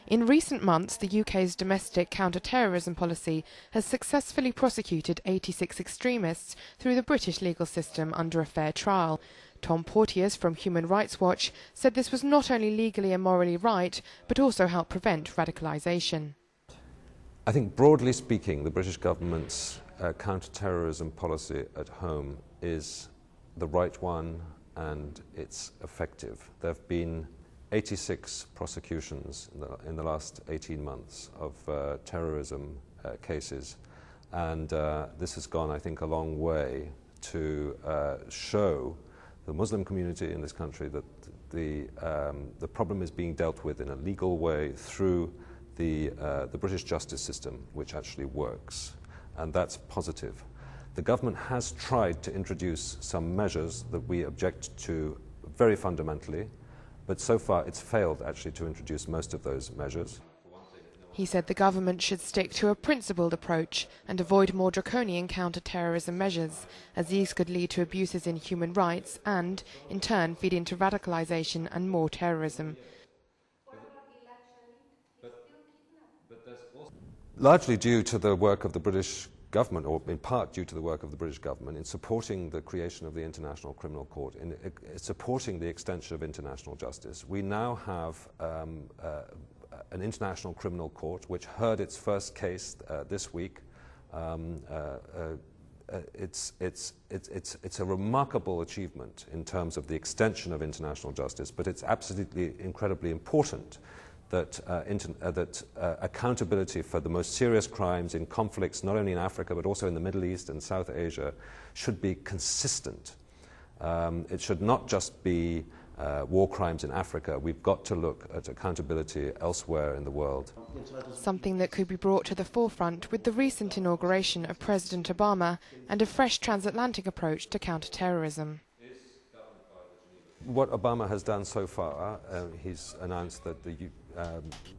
In recent months, the UK's domestic counter-terrorism policy has successfully prosecuted 86 extremists through the British legal system under a fair trial. Tom Porteous from Human Rights Watch said this was not only legally and morally right, but also helped prevent radicalisation. I think broadly speaking, the British government's counter-terrorism policy at home is the right one and it's effective. There have been 86 prosecutions in the last 18 months of terrorism cases, and this has gone, I think, a long way to show the Muslim community in this country that the problem is being dealt with in a legal way through the British justice system, which actually works, and that's positive. The government has tried to introduce some measures that we object to very fundamentally, but so far it's failed actually to introduce most of those measures. He said the government should stick to a principled approach and avoid more draconian counter-terrorism measures, as these could lead to abuses in human rights and, in turn, feed into radicalisation and more terrorism. Largely due to the work of the British government, or in part due to the work of the British government, in supporting the creation of the International Criminal Court, in supporting the extension of international justice, we now have an International Criminal Court which heard its first case this week. It's a remarkable achievement in terms of the extension of international justice, but it's absolutely incredibly important that, accountability for the most serious crimes in conflicts, not only in Africa but also in the Middle East and South Asia, should be consistent. It should not just be war crimes in Africa. We've got to look at accountability elsewhere in the world. Something that could be brought to the forefront with the recent inauguration of President Obama and a fresh transatlantic approach to counter-terrorism. What Obama has done so far, he's announced that the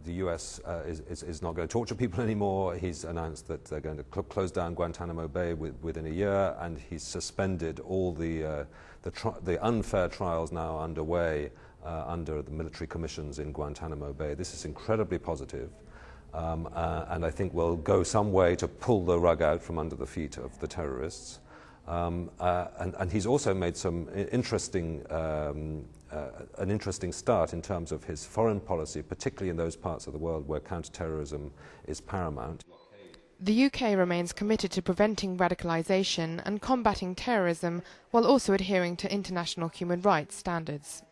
US is not going to torture people anymore. He's announced that they're going to close down Guantanamo Bay within a year, and he's suspended all the unfair trials now underway under the military commissions in Guantanamo Bay. This is incredibly positive, and I think will go some way to pull the rug out from under the feet of the terrorists. And he's also made some an interesting start in terms of his foreign policy, particularly in those parts of the world where counter-terrorism is paramount. The UK remains committed to preventing radicalisation and combating terrorism while also adhering to international human rights standards.